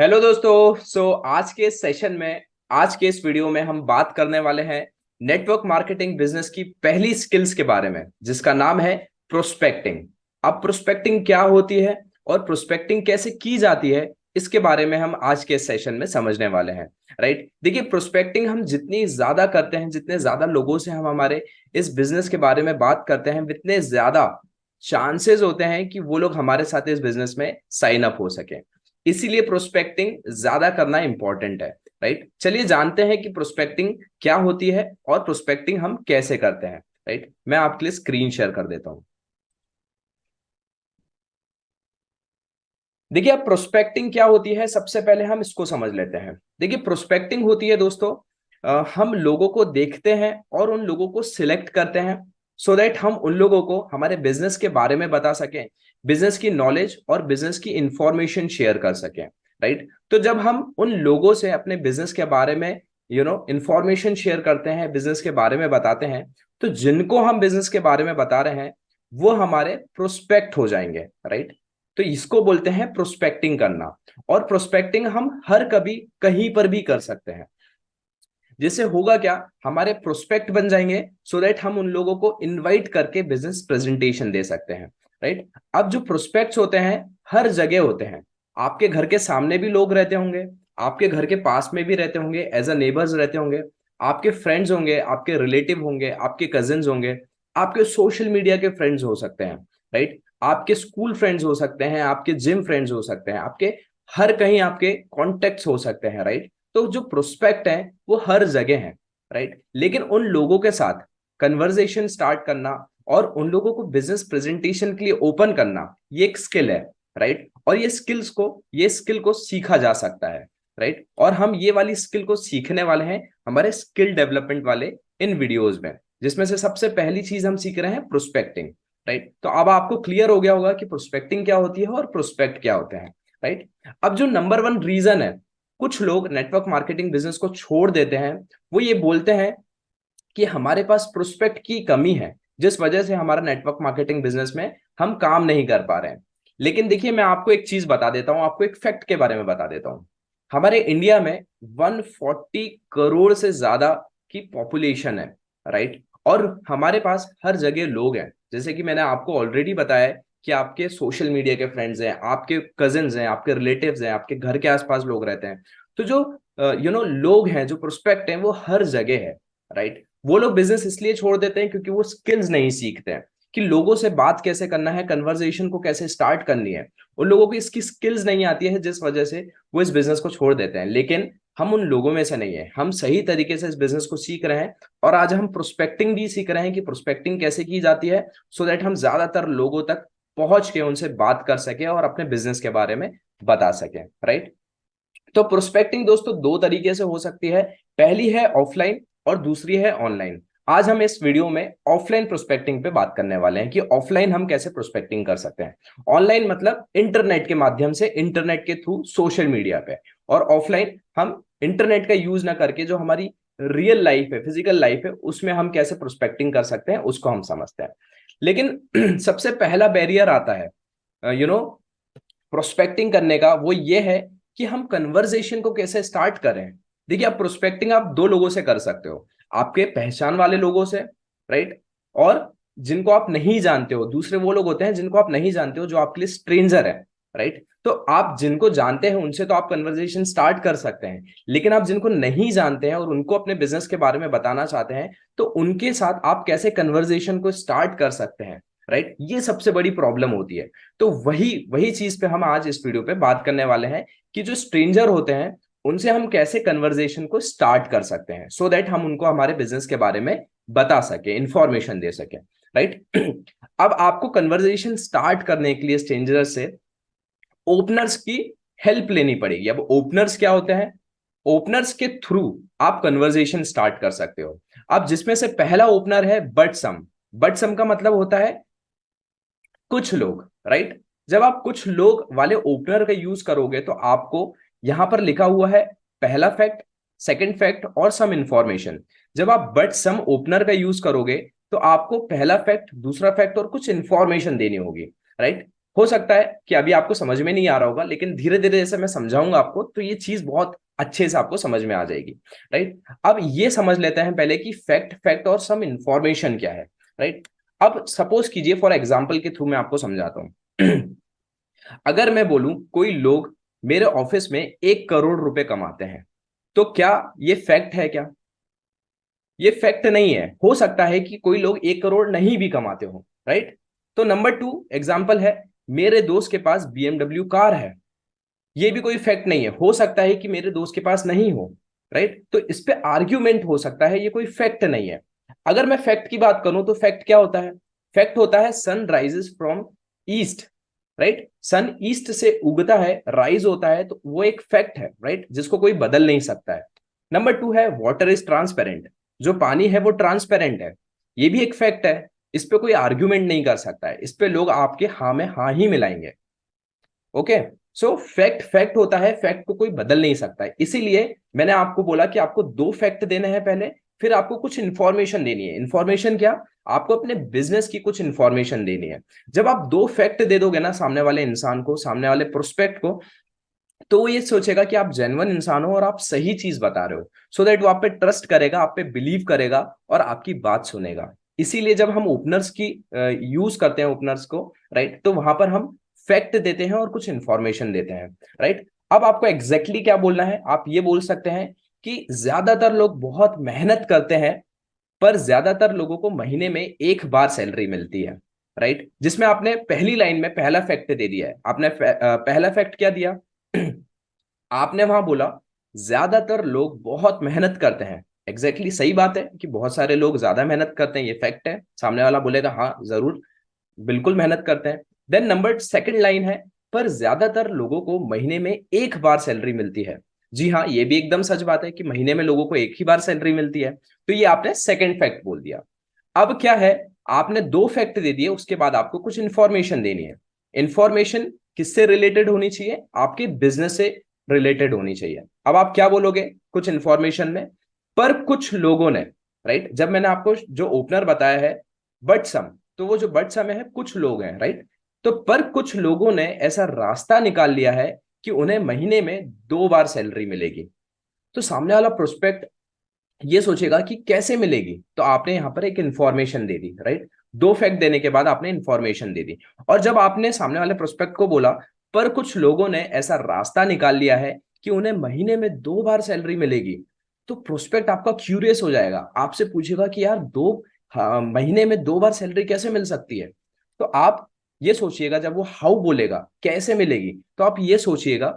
Hello दोस्तों। आज के सेशन में, आज के इस वीडियो में हम बात करने वाले हैं नेटवर्क मार्केटिंग बिजनेस की पहली स्किल्स के बारे में, जिसका नाम है प्रोस्पेक्टिंग। अब प्रोस्पेक्टिंग क्या होती है और प्रोस्पेक्टिंग कैसे की जाती है, इसके बारे में हम आज के सेशन में समझने वाले हैं। राइट, देखिए, प्रोस्पेक्टिंग हम जितनी ज्यादा करते हैं, जितने ज्यादा लोगों से हम हमारे इस बिजनेस के बारे में बात करते हैं, उतने ज्यादा चांसेस होते हैं कि वो लोग हमारे साथ इस बिजनेस में साइन अप हो सके। इसीलिए प्रोस्पेक्टिंग ज्यादा करना इंपॉर्टेंट है। राइट, चलिए जानते हैं कि प्रोस्पेक्टिंग क्या होती है और प्रोस्पेक्टिंग हम कैसे करते हैं। राइट, मैं आपके लिए स्क्रीन शेयर कर देता हूं। देखिए, अब प्रोस्पेक्टिंग क्या होती है, सबसे पहले हम इसको समझ लेते हैं। देखिए, प्रोस्पेक्टिंग होती है दोस्तों, हम लोगों को देखते हैं और उन लोगों को सिलेक्ट करते हैं सो दैट हम उन लोगों को हमारे बिजनेस के बारे में बता सकें, बिजनेस की नॉलेज और बिजनेस की इंफॉर्मेशन शेयर कर सकें। राइट, तो जब हम उन लोगों से अपने बिजनेस के बारे में इंफॉर्मेशन शेयर करते हैं, बिजनेस के बारे में बताते हैं, तो जिनको हम बिजनेस के बारे में बता रहे हैं वो हमारे प्रोस्पेक्ट हो जाएंगे। राइट, तो इसको बोलते हैं प्रोस्पेक्टिंग करना। और प्रोस्पेक्टिंग हम हर कभी कहीं पर भी कर सकते हैं। जिससे होगा क्या, हमारे प्रोस्पेक्ट बन जाएंगे सो दैट हम उन लोगों को इनवाइट करके बिजनेस प्रेजेंटेशन दे सकते हैं। राइट, अब जो प्रोस्पेक्ट्स होते हैं हर जगह होते हैं। आपके घर के सामने भी लोग रहते होंगे, आपके घर के पास में भी रहते होंगे, एज अ नेबर्स रहते होंगे, आपके फ्रेंड्स होंगे, आपके रिलेटिव होंगे, आपके कजिन्स होंगे, आपके सोशल मीडिया के फ्रेंड्स हो सकते हैं। राइट, आपके स्कूल फ्रेंड्स हो सकते हैं, आपके जिम फ्रेंड्स हो सकते हैं, आपके हर कहीं आपके कॉन्टेक्ट्स हो सकते हैं। राइट, तो जो प्रोस्पेक्ट है वो हर जगह है। राइट, लेकिन उन लोगों के साथ कन्वर्सेशन स्टार्ट करना और उन लोगों को बिजनेस प्रेजेंटेशन के लिए ओपन करना, ये एक स्किल है। राइट, और ये स्किल को सीखा जा सकता है। राइट, और हम ये वाली स्किल को सीखने वाले हैं हमारे स्किल डेवलपमेंट वाले इन वीडियोज में, जिसमें से सबसे पहली चीज हम सीख रहे हैं प्रोस्पेक्टिंग। राइट, तो अब आपको क्लियर हो गया होगा कि प्रोस्पेक्टिंग क्या होती है और प्रोस्पेक्ट क्या होते हैं। राइट, अब जो नंबर वन रीजन है कुछ लोग नेटवर्क मार्केटिंग बिजनेस को छोड़ देते हैं, वो ये बोलते हैं कि हमारे पास प्रोस्पेक्ट की कमी है, जिस वजह से हमारा नेटवर्क मार्केटिंग बिजनेस में हम काम नहीं कर पा रहे हैं। लेकिन देखिए, मैं आपको एक चीज बता देता हूं, आपको एक फैक्ट के बारे में बता देता हूं। हमारे इंडिया में 140 करोड़ से ज्यादा की पॉपुलेशन है। राइट, और हमारे पास हर जगह लोग हैं, जैसे कि मैंने आपको ऑलरेडी बताया है कि आपके सोशल मीडिया के फ्रेंड्स हैं, आपके कजिन्स हैं, आपके रिलेटिव्स हैं, आपके घर के आसपास लोग रहते हैं। तो जो लोग हैं, जो प्रोस्पेक्ट हैं, वो हर जगह है। राइट, वो लोग बिजनेस इसलिए छोड़ देते हैं क्योंकि वो स्किल्स नहीं सीखते हैं कि लोगों से बात कैसे करना है, कन्वर्सेशन को कैसे स्टार्ट करनी है। उन लोगों को इसकी स्किल्स नहीं आती है, जिस वजह से वो इस बिजनेस को छोड़ देते हैं। लेकिन हम उन लोगों में से नहीं है, हम सही तरीके से इस बिजनेस को सीख रहे हैं। और आज हम प्रोस्पेक्टिंग भी सीख रहे हैं कि प्रोस्पेक्टिंग कैसे की जाती है, सो दैट हम ज्यादातर लोगों तक पहुंच के उनसे बात कर सके और अपने बिजनेस के बारे में बता सके। राइट, तो प्रोस्पेक्टिंग दोस्तों दो तरीके से हो सकती है। पहली है ऑफलाइन और दूसरी है ऑनलाइन। आज हम इस वीडियो में ऑफलाइन प्रोस्पेक्टिंग पे बात करने वाले हैं कि ऑफलाइन हम कैसे प्रोस्पेक्टिंग कर सकते हैं। ऑनलाइन मतलब इंटरनेट के माध्यम से, इंटरनेट के थ्रू, सोशल मीडिया पे। और ऑफलाइन हम इंटरनेट का यूज ना करके जो हमारी रियल लाइफ है, फिजिकल लाइफ है, उसमें हम कैसे प्रोस्पेक्टिंग कर सकते हैं उसको हम समझते हैं। लेकिन सबसे पहला बैरियर आता है प्रोस्पेक्टिंग करने का, वो ये है कि हम कन्वर्जेशन को कैसे स्टार्ट करें। देखिए, आप प्रोस्पेक्टिंग आप दो लोगों से कर सकते हो, आपके पहचान वाले लोगों से, राइट, और जिनको आप नहीं जानते हो। दूसरे वो लोग होते हैं जिनको आप नहीं जानते हो, जो आपके लिए स्ट्रेंजर है। राइट, तो आप जिनको जानते हैं उनसे तो आप कन्वर्जेशन स्टार्ट कर सकते हैं, लेकिन आप जिनको नहीं जानते हैं और उनको अपने बिजनेस के बारे में बताना चाहते हैं, तो उनके साथ आप कैसे कन्वर्जेशन को स्टार्ट कर सकते हैं। राइट, ये सबसे बड़ी प्रॉब्लम होती है। तो वही वही चीज पे हम आज इस वीडियो पे बात करने वाले हैं कि जो स्ट्रेंजर होते हैं उनसे हम कैसे कन्वर्जेशन को स्टार्ट कर सकते हैं, सो दैट हम उनको हमारे बिजनेस के बारे में बता सके, इंफॉर्मेशन दे सके। राइट, अब आपको कन्वर्जेशन स्टार्ट करने के लिए स्ट्रेंजर से ओपनर्स की हेल्प लेनी पड़ेगी। अब ओपनर्स क्या होते हैं, ओपनर्स के थ्रू आप कन्वर्जेशन स्टार्ट कर सकते हो। अब जिसमें से पहला ओपनर है बट सम। बट सम का मतलब होता है कुछ लोग। राइट, जब आप कुछ लोग वाले ओपनर का यूज करोगे तो आपको यहां पर लिखा हुआ है पहला फैक्ट, सेकंड फैक्ट और सम इंफॉर्मेशन। जब आप बट सम ओपनर का यूज करोगे तो आपको पहला फैक्ट, दूसरा फैक्ट और कुछ इंफॉर्मेशन देनी होगी। राइट, हो सकता है कि अभी आपको समझ में नहीं आ रहा होगा, लेकिन धीरे धीरे जैसे मैं समझाऊंगा आपको तो ये चीज बहुत अच्छे से आपको समझ में आ जाएगी। राइट, अब ये समझ लेते हैं पहले कि फैक्ट फैक्ट और सम इंफॉर्मेशन क्या है। राइट, अब सपोज कीजिए, फॉर एग्जाम्पल के थ्रू मैं आपको समझाता हूँ। अगर मैं बोलूं कोई लोग मेरे ऑफिस में 1 करोड़ रुपए कमाते हैं, तो क्या ये फैक्ट है क्या? ये फैक्ट नहीं है। हो सकता है कि कोई लोग 1 करोड़ नहीं भी कमाते हो। राइट, तो नंबर 2 एग्जाम्पल है, मेरे दोस्त के पास BMW कार है। ये भी कोई फैक्ट नहीं है, हो सकता है कि मेरे दोस्त के पास नहीं हो। राइट, तो इस पे आर्ग्यूमेंट हो सकता है, ये कोई फैक्ट नहीं है। अगर मैं फैक्ट की बात करूं तो फैक्ट क्या होता है? फैक्ट होता है sun rises from east. Right, sun east से उगता है, राइज होता है, तो वो एक फैक्ट है। राइट, जिसको कोई बदल नहीं सकता है। नंबर 2 है वाटर इज ट्रांसपेरेंट। जो पानी है वो ट्रांसपेरेंट है, ये भी एक फैक्ट है। इस पे कोई आर्ग्यूमेंट नहीं कर सकता है, इस पे लोग आपके हाँ में हाँ ही मिलाएंगे। ओके, सो फैक्ट फैक्ट होता है, फैक्ट को कोई बदल नहीं सकता है। इसीलिए मैंने आपको बोला कि आपको 2 फैक्ट देने हैं पहले, फिर आपको कुछ इंफॉर्मेशन देनी है। इंफॉर्मेशन क्या? आपको अपने बिजनेस की कुछ इंफॉर्मेशन देनी है। जब आप 2 फैक्ट दे दोगे ना सामने वाले इंसान को, सामने वाले प्रोस्पेक्ट को, तो वो ये सोचेगा कि आप जेन्युइन इंसान हो और आप सही चीज बता रहे हो, सो दैट वो आप पे ट्रस्ट करेगा, आप पे बिलीव करेगा और आपकी बात सुनेगा। इसीलिए जब हम ओपनर्स की यूज करते हैं, ओपनर्स को, राइट, तो वहां पर हम फैक्ट देते हैं और कुछ इंफॉर्मेशन देते हैं। राइट, अब आपको एग्जैक्टली क्या बोलना है? आप ये बोल सकते हैं कि ज्यादातर लोग बहुत मेहनत करते हैं, पर ज्यादातर लोगों को महीने में 1 बार सैलरी मिलती है। राइट, जिसमें आपने पहली लाइन में पहला फैक्ट दे दिया है। आपने पहला फैक्ट क्या दिया? आपने वहां बोला ज्यादातर लोग बहुत मेहनत करते हैं। एग्जैक्टली exactly सही बात है कि बहुत सारे लोग ज्यादा मेहनत करते हैं, ये फैक्ट है। सामने वाला बोलेगा हाँ जरूर, बिल्कुल मेहनत करते हैं। देन नंबर सेकंड लाइन है, पर ज्यादातर लोगों को महीने में 1 बार सैलरी मिलती है। जी हाँ, ये भी एकदम सच बात है कि महीने में लोगों को 1 ही बार सैलरी मिलती है। तो ये आपने सेकंड फैक्ट बोल दिया। अब क्या है, आपने 2 फैक्ट दे दिए, उसके बाद आपको कुछ इंफॉर्मेशन देनी है। इंफॉर्मेशन किससे रिलेटेड होनी चाहिए? आपके बिजनेस से रिलेटेड होनी चाहिए। अब आप क्या बोलोगे कुछ इंफॉर्मेशन में? पर कुछ लोगों ने, राइट, जब मैंने आपको जो ओपनर बताया है बट सम, तो वो जो बट सम है कुछ लोग हैं। राइट, तो पर कुछ लोगों ने ऐसा रास्ता निकाल लिया है कि उन्हें महीने में 2 बार सैलरी मिलेगी। तो सामने वाला प्रोस्पेक्ट ये सोचेगा कि कैसे मिलेगी, तो आपने यहां पर एक इंफॉर्मेशन दे दी। राइट, 2 फैक्ट देने के बाद आपने इंफॉर्मेशन दे दी। और जब आपने सामने वाले प्रोस्पेक्ट को बोला पर कुछ लोगों ने ऐसा रास्ता निकाल लिया है कि उन्हें महीने में 2 बार सैलरी मिलेगी, तो प्रोस्पेक्ट आपका क्यूरियस हो जाएगा, आपसे पूछेगा कि यार हाँ, महीने में 2 बार सैलरी कैसे मिल सकती है? तो आप ये सोचिएगा, जब वो हाउ बोलेगा कैसे मिलेगी, तो आप ये सोचिएगा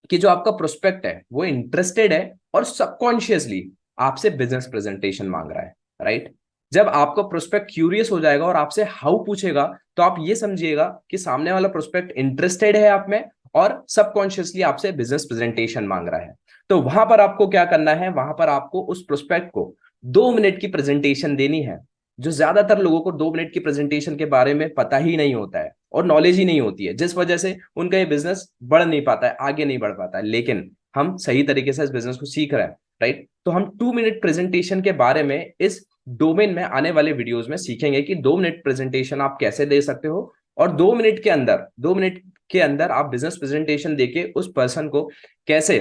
कि जो आपका प्रोस्पेक्ट है वो इंटरेस्टेड है और सबकॉन्शियसली आपसे बिजनेस प्रेजेंटेशन मांग रहा है। राइट, जब आपका प्रोस्पेक्ट क्यूरियस हो जाएगा और आपसे हाउ पूछेगा, तो आप ये समझिएगा कि सामने वाला प्रोस्पेक्ट इंटरेस्टेड है आप में और सबकॉन्शियसली आपसे बिजनेस प्रेजेंटेशन मांग रहा है। तो वहां पर आपको क्या करना है? वहां पर आपको उस प्रोस्पेक्ट को 2 मिनट की प्रेजेंटेशन देनी है। जो ज्यादातर लोगों को 2 मिनट की प्रेजेंटेशन के बारे में पता ही नहीं होता है और नॉलेज ही नहीं होती है, जिस वजह से उनका ये बिजनेस बढ़ नहीं पाता है, आगे नहीं बढ़ पाता है। लेकिन हम सही तरीके से इस बिजनेस को सीख रहे हैं। राइट, तो हम 2 मिनट प्रेजेंटेशन के बारे में इस डोमेन में आने वाले वीडियोस में सीखेंगे कि 2 मिनट प्रेजेंटेशन आप कैसे दे सकते हो, और 2 मिनट के अंदर आप बिजनेस प्रेजेंटेशन देके उस पर्सन को कैसे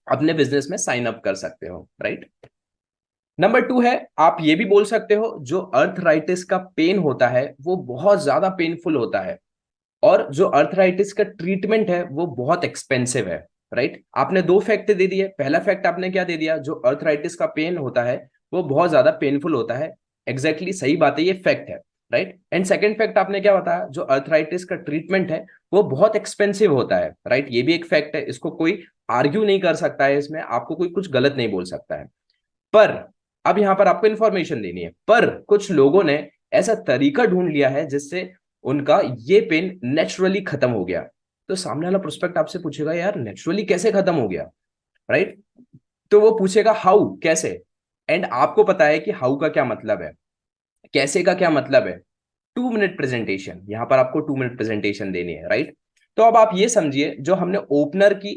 अपने बिजनेस में साइन अप कर सकते हो। राइट, नंबर 2 है, आप ये भी बोल सकते हो जो अर्थराइटिस का पेन होता है वो बहुत ज्यादा पेनफुल होता है, और जो अर्थराइटिस का ट्रीटमेंट है वो बहुत एक्सपेंसिव है। राइट, आपने 2 फैक्ट दे दिए। पहला फैक्ट आपने क्या दे दिया? जो अर्थराइटिस का पेन होता है वो बहुत ज्यादा पेनफुल होता है। एग्जैक्टली exactly सही बात है, ये फैक्ट है। राइट, एंड सेकंड फैक्ट आपने क्या बताया? जो अर्थराइटिस का ट्रीटमेंट है वो बहुत एक्सपेंसिव होता है। राइट, ये भी एक फैक्ट है, इसको कोई आर्ग्यू नहीं कर सकता है, इसमें आपको कोई कुछ गलत नहीं बोल सकता है। पर अब यहां पर आपको इंफॉर्मेशन देनी है, पर कुछ लोगों ने ऐसा तरीका ढूंढ लिया है जिससे उनका ये पेन नेचुरली खत्म हो गया। तो सामने वाला प्रोस्पेक्ट आपसे पूछेगा यार नेचुरली कैसे खत्म हो गया? राइट, तो वो पूछेगा हाउ, कैसे। एंड आपको पता है कि हाउ का क्या मतलब है, कैसे का क्या मतलब है? 2 मिनट प्रेजेंटेशन, यहां पर आपको 2 मिनट प्रेजेंटेशन देनी है। राइट, तो अब आप ये समझिए जो हमने ओपनर की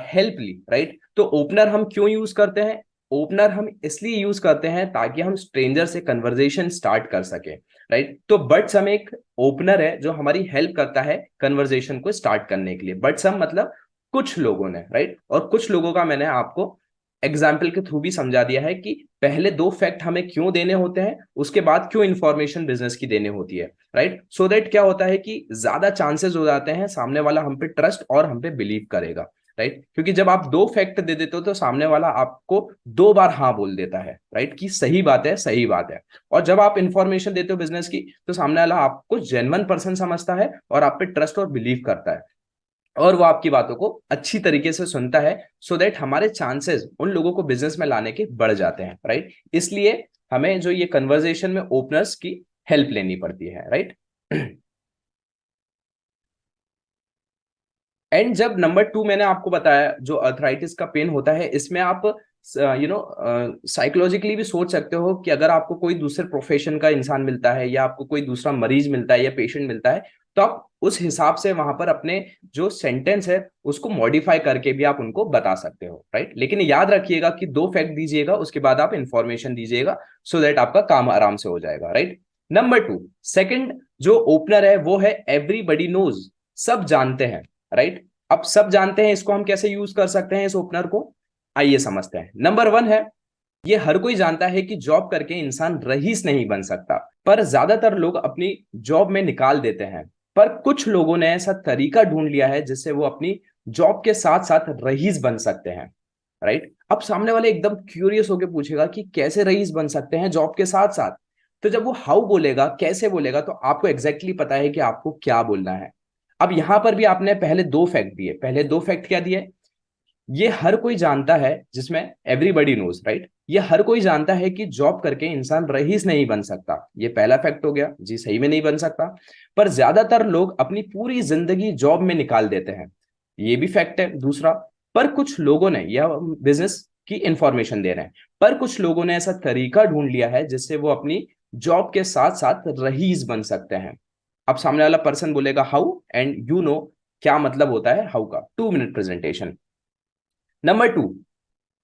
हेल्प ली। राइट, तो ओपनर हम क्यों यूज करते हैं? ओपनर हम इसलिए यूज करते हैं ताकि हम स्ट्रेंजर से कन्वर्सेशन स्टार्ट कर सके, राइट। तो बट सम एक ओपनर है जो हमारी हेल्प करता है कन्वर्सेशन को स्टार्ट करने के लिए। बट सम मतलब कुछ लोगों ने, राइट। और कुछ लोगों का मैंने आपको एग्जाम्पल के थ्रू भी समझा दिया है कि पहले दो फैक्ट हमें क्यों देने होते हैं, उसके बाद क्यों इंफॉर्मेशन बिजनेस की देने होती है, राइट। सो दैट क्या होता है कि ज्यादा चांसेस हो जाते हैं सामने वाला हम पे ट्रस्ट और हम पे बिलीव करेगा, राइट। क्योंकि जब आप दो फैक्ट दे देते हो तो सामने वाला आपको दो बार हाँ बोल देता है, राइट, कि सही बात है, सही बात है। और जब आप इंफॉर्मेशन देते हो बिजनेस की तो सामने वाला आपको जेन्युइन पर्सन समझता है और आप पे ट्रस्ट और बिलीव करता है और वो आपकी बातों को अच्छी तरीके से सुनता है। सो दैट हमारे चांसेस उन लोगों को बिजनेस में लाने के बढ़ जाते हैं, राइट। इसलिए हमें जो ये कन्वर्सेशन में ओपनर्स की हेल्प लेनी पड़ती है, राइट। एंड जब नंबर टू मैंने आपको बताया जो अर्थराइटिस का पेन होता है, इसमें आप साइकोलॉजिकली भी सोच सकते हो कि अगर आपको कोई दूसरे प्रोफेशन का इंसान मिलता है या आपको कोई दूसरा मरीज मिलता है या पेशेंट मिलता है, तो आप उस हिसाब से वहां पर अपने जो सेंटेंस है उसको मॉडिफाई करके भी आप उनको बता सकते हो, राइट। लेकिन याद रखिएगा कि दो फैक्ट दीजिएगा, उसके बाद आप इंफॉर्मेशन दीजिएगा, सो दैट आपका काम आराम से हो जाएगा, राइट। नंबर टू, सेकंड जो ओपनर है वो है एवरीबडी नोज, सब जानते हैं, राइट। अब सब जानते हैं, इसको हम कैसे यूज कर सकते हैं इस ओपनर को, आइए समझते हैं। नंबर वन है, ये हर कोई जानता है कि जॉब करके इंसान रईस नहीं बन सकता, पर ज्यादातर लोग अपनी जॉब में निकाल देते हैं। पर कुछ लोगों ने ऐसा तरीका ढूंढ लिया है जिससे वो अपनी जॉब के साथ साथ रईस बन सकते हैं, राइट। अब सामने वाले एकदम क्यूरियस होकर पूछेगा कि कैसे रईस बन सकते हैं जॉब के साथ साथ। तो जब वो हाउ बोलेगा, कैसे बोलेगा, तो आपको एग्जैक्टली पता है कि आपको क्या बोलना है। अब यहां पर भी आपने पहले दो फैक्ट दिए, पहले दो फैक्ट क्या दिए, ये हर कोई जानता है, जिसमें एवरीबडी नोज, राइट। ये हर कोई जानता है कि जॉब करके इंसान रईस नहीं बन सकता, ये पहला फैक्ट हो गया जी, सही में नहीं बन सकता। पर ज्यादातर लोग अपनी पूरी जिंदगी जॉब में निकाल देते हैं, ये भी फैक्ट है दूसरा। पर कुछ लोगों ने, यह बिजनेस की इंफॉर्मेशन दे रहे हैं, पर कुछ लोगों ने ऐसा तरीका ढूंढ लिया है जिससे वो अपनी जॉब के साथ साथ रईस बन सकते हैं। अब सामने वाला पर्सन बोलेगा हाउ, एंड यू नो क्या मतलब होता है हाउ का, 2 मिनट प्रेजेंटेशन। नंबर टू,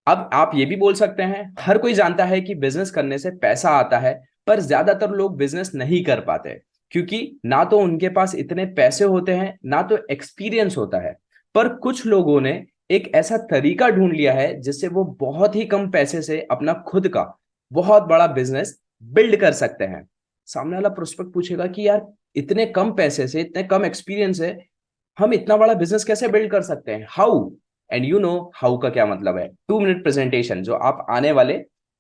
अब आप ये भी बोल सकते हैं हर कोई जानता है कि बिजनेस करने से पैसा आता है, पर ज्यादातर लोग बिजनेस नहीं कर पाते क्योंकि ना तो उनके पास इतने पैसे होते हैं ना तो एक्सपीरियंस होता है। पर कुछ लोगों ने एक ऐसा तरीका ढूंढ लिया है जिससे वो बहुत ही कम पैसे से अपना खुद का बहुत बड़ा बिजनेस बिल्ड कर सकते हैं। सामने वाला प्रोस्पेक्ट पूछेगा कि यार इतने कम पैसे से, इतने कम एक्सपीरियंस है, हम इतना बड़ा बिजनेस कैसे बिल्ड कर सकते हैं, how. And you know how का क्या मतलब है, 2 मिनट प्रेजेंटेशन, जो आप आने वाले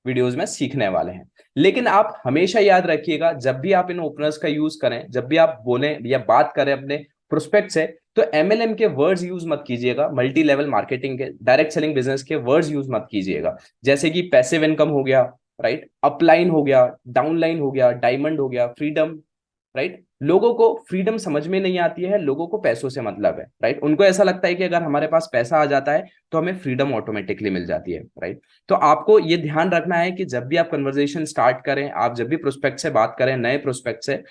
वीडियोस में सीखने वाले हैं। लेकिन आप हमेशा याद रखिएगा जब भी आप इन ओपनर्स का यूज करें, जब भी आप बोलें या बात करें अपने प्रोस्पेक्ट से, तो एमएलएम के वर्ड्स यूज मत कीजिएगा, मल्टी लेवल मार्केटिंग के, डायरेक्ट सेलिंग बिजनेस के वर्ड्स यूज मत कीजिएगा। जैसे कि पैसिव इनकम हो गया, राइट, अपलाइन हो गया, डाउनलाइन हो गया, डायमंड हो गया, फ्रीडम, राइट। लोगों को फ्रीडम समझ में नहीं आती है, लोगों को पैसों से मतलब है, राइट। उनको ऐसा लगता है कि अगर हमारे पास पैसा आ जाता है तो हमें फ्रीडम ऑटोमेटिकली मिल जाती है, राइट। तो आपको ये ध्यान रखना है कि जब भी आप कन्वर्सेशन स्टार्ट करें, आप जब भी प्रोस्पेक्ट से बात करें, नए प्रोस्पेक्ट से,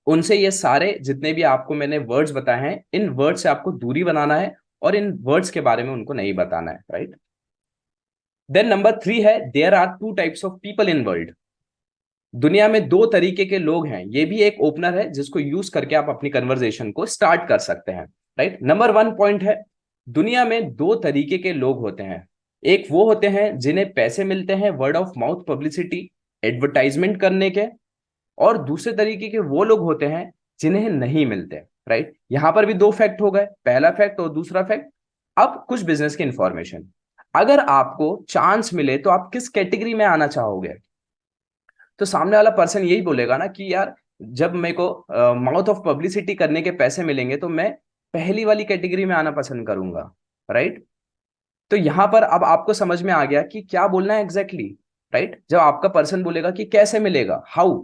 उनसे ये सारे जितने भी आपको मैंने वर्ड्स बताए हैं, इन वर्ड्स से आपको दूरी बनाना है और इन वर्ड्स के बारे में उनको नहीं बताना है, राइट। देन नंबर थ्री है, there are two types of people in world. दुनिया में दो तरीके के लोग हैं, ये भी एक ओपनर है जिसको यूज करके आप अपनी कन्वर्सेशन को स्टार्ट कर सकते हैं, राइट। नंबर वन पॉइंट है, दुनिया में दो तरीके के लोग होते हैं। एक वो होते हैं जिन्हें पैसे मिलते हैं word of mouth publicity, advertisement करने के, और दूसरे तरीके के वो लोग होते हैं जिन्हें नहीं मिलते, राइट। यहां पर भी दो फैक्ट हो गए, पहला फैक्ट और दूसरा फैक्ट। अब कुछ बिजनेस की इंफॉर्मेशन, अगर आपको चांस मिले तो आप किस कैटेगरी में आना चाहोगे, तो सामने वाला पर्सन यही बोलेगा ना कि यार जब मेरे को माउथ ऑफ पब्लिसिटी करने के पैसे मिलेंगे तो मैं पहली वाली कैटेगरी में आना पसंद करूंगा, राइट। तो यहां पर अब आपको समझ में आ गया कि क्या बोलना है एग्जैक्टली, राइट। जब आपका पर्सन बोलेगा कि कैसे मिलेगा, हाउ,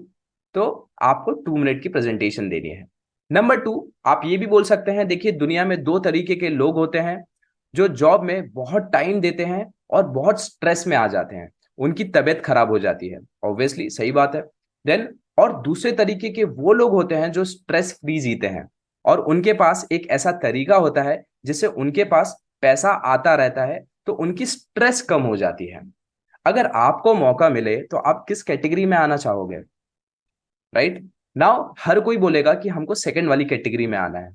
तो आपको 2 मिनट की प्रेजेंटेशन देनी है। नंबर टू, आप ये भी बोल सकते हैं देखिए दुनिया में दो तरीके के लोग होते हैं जो जॉब में बहुत टाइम देते हैं और बहुत स्ट्रेस में आ जाते हैं, उनकी तबीयत खराब हो जाती है, ऑब्वियसली सही बात है। देन और दूसरे तरीके के वो लोग होते हैं जो स्ट्रेस फ्री जीते हैं और उनके पास एक ऐसा तरीका होता है जिससे उनके पास पैसा आता रहता है, तो उनकी स्ट्रेस कम हो जाती है। अगर आपको मौका मिले तो आप किस कैटेगरी में आना चाहोगे? राइट नाउ हर कोई बोलेगा कि हमको सेकंड वाली कैटेगरी में आना है,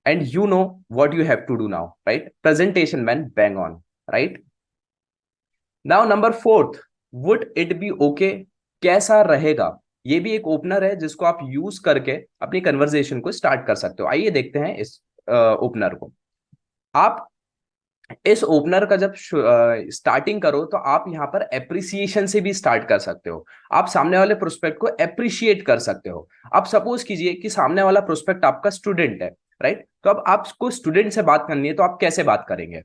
and you know what you have to do now, right? Presentation man, bang on, right? Now number fourth, would it be okay, कैसा रहेगा? ये भी एक ओपनर है जिसको आप यूज करके अपनी कन्वर्सेशन को स्टार्ट कर सकते हो। आइए देखते हैं इस ओपनर को। आप इस ओपनर का जब स्टार्टिंग करो तो आप यहाँ पर एप्रिसिएशन से भी स्टार्ट कर सकते हो। आप सामने वाले प्रोस्पेक्ट को एप्रिशिएट कर सकते हो। आप सपोज कीजिए कि सामने वाला प्रोस्पेक्ट आपका स्टूडेंट है, राइट? तो अब आपको स्टूडेंट से बात करनी है, तो आप कैसे बात करेंगे?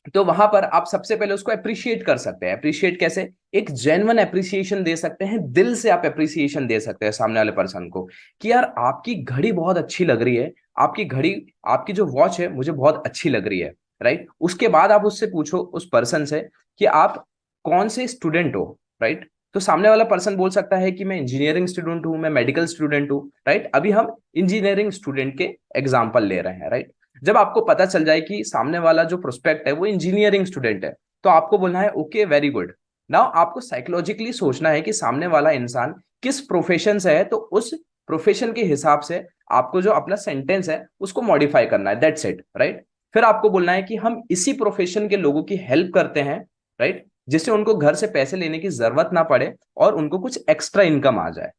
तो वहां पर आप सबसे पहले उसको अप्रिशिएट कर सकते हैं। अप्रिशिएट कैसे? एक जेन्युइन अप्रिसिएशन दे सकते हैं, दिल से आप अप्रिसिएशन दे सकते हैं सामने वाले पर्सन को कि यार आपकी घड़ी बहुत अच्छी लग रही है, आपकी घड़ी, आपकी जो वॉच है मुझे बहुत अच्छी लग रही है, राइट? उसके बाद आप उससे पूछो, उस पर्सन से, कि आप कौन से स्टूडेंट हो, राइट? तो सामने वाला पर्सन बोल सकता है कि मैं इंजीनियरिंग स्टूडेंट हूं, मैं मेडिकल स्टूडेंट हूं, राइट? अभी हम इंजीनियरिंग स्टूडेंट के एग्जाम्पल ले रहे हैं, राइट? जब आपको पता चल जाए कि सामने वाला जो प्रोस्पेक्ट है वो इंजीनियरिंग स्टूडेंट है, तो आपको बोलना है ओके, वेरी गुड। नाउ आपको साइकोलॉजिकली सोचना है कि सामने वाला इंसान किस प्रोफेशन से है, तो उस प्रोफेशन के हिसाब से आपको जो अपना सेंटेंस है उसको मॉडिफाई करना है, दैट्स इट, राइट? फिर आपको बोलना है कि हम इसी प्रोफेशन के लोगों की हेल्प करते हैं, राइट? जिससे उनको घर से पैसे लेने की जरूरत ना पड़े और उनको कुछ एक्स्ट्रा इनकम आ जाए।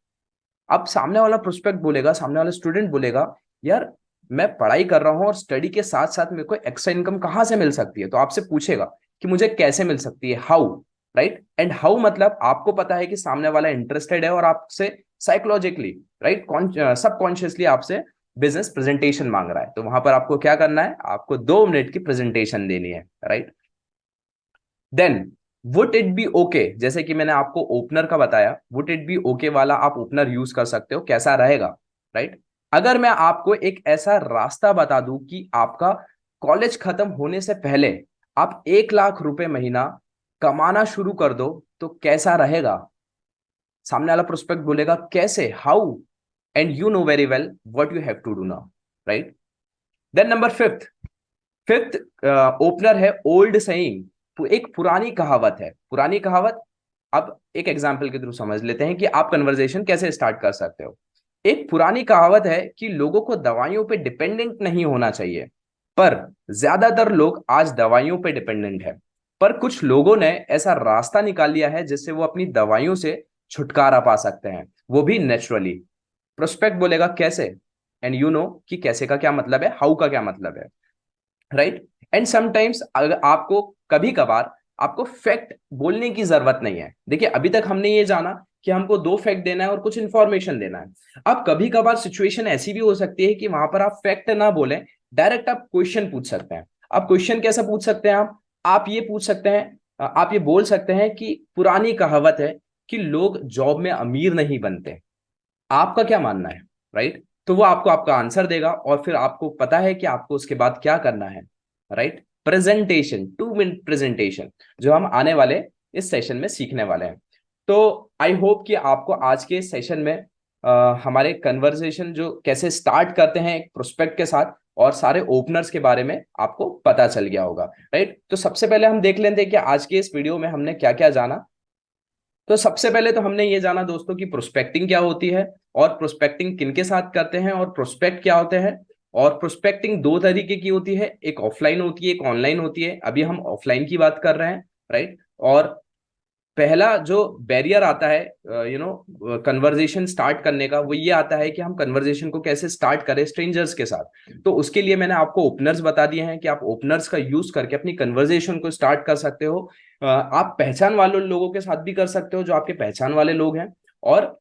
अब सामने वाला प्रोस्पेक्ट बोलेगा, सामने वाला स्टूडेंट बोलेगा, यार मैं पढ़ाई कर रहा हूं और स्टडी के साथ साथ मेरे को एक्स्ट्रा इनकम कहां से मिल सकती है? तो आपसे पूछेगा कि मुझे कैसे मिल सकती है, हाउ, राइट? एंड हाउ मतलब आपको पता है कि सामने वाला इंटरेस्टेड है और आपसे साइकोलॉजिकली, राइट, सबकॉन्शियसली आपसे बिजनेस प्रेजेंटेशन मांग रहा है। तो वहां पर आपको क्या करना है? आपको 2 मिनट की प्रेजेंटेशन देनी है, right? Then would it be okay, जैसे कि मैंने आपको ओपनर का बताया, वुड इट बी ओके वाला आप ओपनर यूज कर सकते हो, कैसा रहेगा, राइट? अगर मैं आपको एक ऐसा रास्ता बता दूं कि आपका कॉलेज खत्म होने से पहले आप 1 लाख रुपए महीना कमाना शुरू कर दो, तो कैसा रहेगा? सामने वाला प्रोस्पेक्ट बोलेगा कैसे, how? And you know very well what you have to do now, right? Then number fifth, fifth opener है ओल्ड सेइंग। तो एक पुरानी कहावत है, पुरानी कहावत। अब एक एग्जांपल के थ्रू समझ लेते हैं कि आप कन्वर्सेशन कैसे स्टार्ट कर सकते हो। एक पुरानी कहावत है कि लोगों को दवाइयों पे डिपेंडेंट नहीं होना चाहिए, पर ज्यादातर लोग आज दवाइयों पे डिपेंडेंट है। पर कुछ लोगों ने ऐसा रास्ता निकाल लिया है जिससे वो अपनी दवाइयों से छुटकारा पा सकते हैं, वो भी नेचुरली। प्रोस्पेक्ट बोलेगा कैसे, एंड यू नो कि कैसे का क्या मतलब है, हाउ का क्या मतलब है, राइट? एंड समटाइम्स अगर आपको कभी कभार आपको फैक्ट बोलने की जरूरत नहीं है। देखिए अभी तक हमने ये जाना कि हमको 2 फैक्ट देना है और कुछ इंफॉर्मेशन देना है। अब कभी कभार सिचुएशन ऐसी भी हो सकती है कि वहां पर आप फैक्ट ना बोले, डायरेक्ट आप क्वेश्चन पूछ सकते हैं। आप क्वेश्चन कैसा पूछ सकते हैं? आप ये पूछ सकते हैं, आप ये बोल सकते हैं कि पुरानी कहावत है कि लोग जॉब में अमीर नहीं बनते, आपका क्या मानना है, राइट? तो वो आपको आपका आंसर देगा और फिर आपको पता है कि आपको उसके बाद क्या करना है, राइट? प्रेजेंटेशन, 2 मिनट प्रेजेंटेशन, जो हम आने वाले इस सेशन में सीखने वाले हैं। तो आई होप कि आपको आज के सेशन में हमारे कन्वर्सेशन जो कैसे स्टार्ट करते हैं एक प्रोस्पेक्ट के साथ और सारे ओपनर्स के बारे में आपको पता चल गया होगा, राइट? तो सबसे पहले हम देख लेते हैं कि आज के इस वीडियो में हमने क्या क्या जाना। तो सबसे पहले तो हमने ये जाना दोस्तों कि प्रोस्पेक्टिंग क्या होती है, और प्रोस्पेक्टिंग किनके साथ करते हैं, और प्रोस्पेक्ट क्या होते हैं। और प्रोस्पेक्टिंग 2 तरीके की होती है, एक ऑफलाइन होती है, एक ऑनलाइन होती है। अभी हम ऑफलाइन की बात कर रहे हैं, राइट? और पहला जो बैरियर आता है कन्वर्जेशन स्टार्ट करने का, वो ये आता है कि हम कन्वर्जेशन को कैसे स्टार्ट करें स्ट्रेंजर्स के साथ। तो उसके लिए मैंने आपको ओपनर्स बता दिए हैं कि आप ओपनर्स का यूज करके अपनी कन्वर्जेशन को स्टार्ट कर सकते हो। आप पहचान वाले लोगों के साथ भी कर सकते हो, जो आपके पहचान वाले लोग हैं, और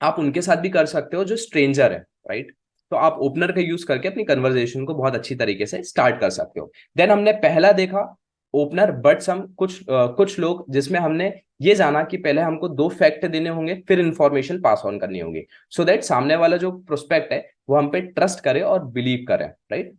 आप उनके साथ भी कर सकते हो जो स्ट्रेंजर है, राइट? तो आप ओपनर का यूज करके अपनी कन्वर्जेशन को बहुत अच्छी तरीके से स्टार्ट कर सकते हो। देन हमने पहला देखा ओपनर बट सम, कुछ लोग, जिसमें हमने ये जाना कि पहले हमको 2 फैक्ट देने होंगे, फिर इंफॉर्मेशन पास ऑन करनी होगी, सो दैट सामने वाला जो प्रोस्पेक्ट है वो हम पे ट्रस्ट करे और बिलीव करे, राइट?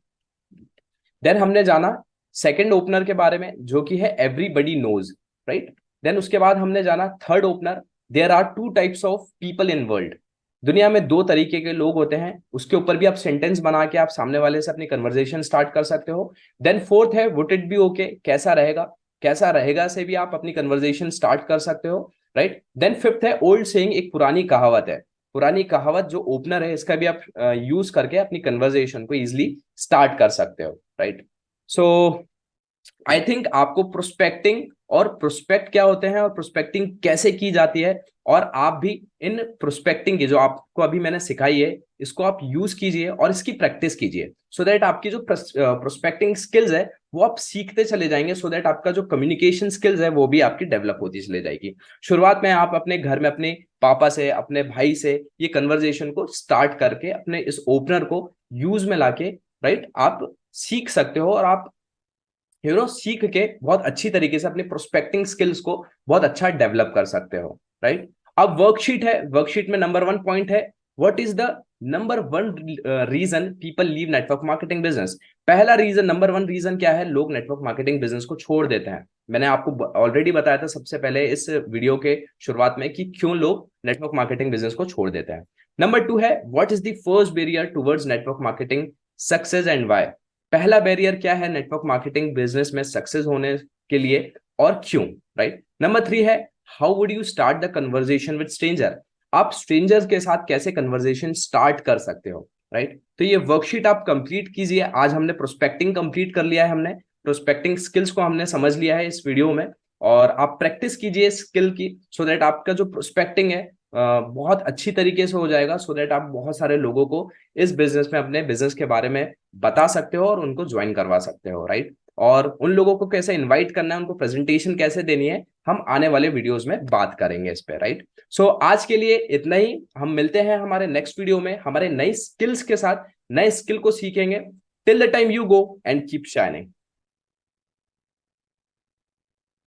देन हमने जाना सेकंड ओपनर के बारे में, जो कि है एवरीबडी नोज, राइट? देन उसके बाद हमने जाना third opener, there are 2 types of people in world. दुनिया में 2 तरीके के लोग होते हैं, उसके ऊपर भी आप सेंटेंस बना के आप सामने वाले से अपनी कन्वर्सेशन स्टार्ट कर सकते हो। देन फोर्थ है वुड इट बी ओके, कैसा रहेगा? कैसा रहेगा से भी आप अपनी कन्वर्जेशन स्टार्ट कर सकते हो, राइट। देन फिफ्थ है ओल्ड सेइंग, एक पुरानी कहावत है। पुरानी कहावत जो ओपनर है, इसका भी आप यूज करके अपनी कन्वर्जेशन को इजिली स्टार्ट कर सकते हो, राइट। सो आई थिंक आपको प्रोस्पेक्टिंग और प्रोस्पेक्ट क्या होते हैं और प्रोस्पेक्टिंग कैसे की जाती है, और आप भी इन प्रोस्पेक्टिंग की जो आपको अभी मैंने सिखाई है, इसको आप यूज कीजिए और इसकी प्रैक्टिस कीजिए, सो दैट आपकी जो प्रोस्पेक्टिंग स्किल्स है वो आप सीखते चले जाएंगे, सो दैट आपका जो कम्युनिकेशन स्किल्स है वो भी आपकी डेवलप होती चली जाएगी। शुरुआत में आप अपने घर में अपने पापा से, अपने भाई से ये कन्वर्जेशन को स्टार्ट करके अपने इस ओपनर को यूज में लाके, राइट, आप सीख सकते हो, और आप सीख के बहुत अच्छी तरीके से अपने प्रोस्पेक्टिंग स्किल्स को बहुत अच्छा डेवलप कर सकते हो, राइट। अब वर्कशीट है, वर्कशीट में नंबर 1 पॉइंट है, what is the number 1 reason people leave network marketing business. पहला रीजन, नंबर 1 रीजन क्या है, लोग नेटवर्क मार्केटिंग बिजनेस को छोड़ देते हैं। मैंने आपको ऑलरेडी बताया था सबसे पहले इस वीडियो के शुरुआत में कि क्यों लोग नेटवर्क मार्केटिंग बिजनेस को छोड़ देते हैं। नंबर 2 है, what is the first barrier towards network marketing success and why. पहला बैरियर क्या है नेटवर्क मार्केटिंग बिजनेस में सक्सेस होने के लिए और क्यों, राइट। नंबर 3 है, how would you start the conversation with stranger. आप स्ट्रेंजर्स के साथ कैसे कन्वर्जेशन स्टार्ट कर सकते हो, राइट। तो ये वर्कशीट आप कंप्लीट कीजिए। आज हमने प्रोस्पेक्टिंग कंप्लीट कर लिया है, हमने प्रोस्पेक्टिंग स्किल्स को हमने समझ लिया है इस वीडियो में, और आप प्रैक्टिस कीजिए स्किल की, सो दैट आपका जो प्रोस्पेक्टिंग है बहुत अच्छी तरीके से हो जाएगा, सो दैट आप बहुत सारे लोगों को इस बिजनेस में, अपने बिजनेस के बारे में बता सकते हो और उनको ज्वाइन करवा सकते हो, राइट। और उन लोगों को कैसे इनवाइट करना है, उनको प्रेजेंटेशन कैसे देनी है, हम आने वाले वीडियोस में बात करेंगे इस पे, राइट। सो आज के लिए इतना ही। हम मिलते हैं हमारे नेक्स्ट वीडियो में हमारे नई स्किल्स के साथ, नए स्किल को सीखेंगे। Till the time, you go and keep shining.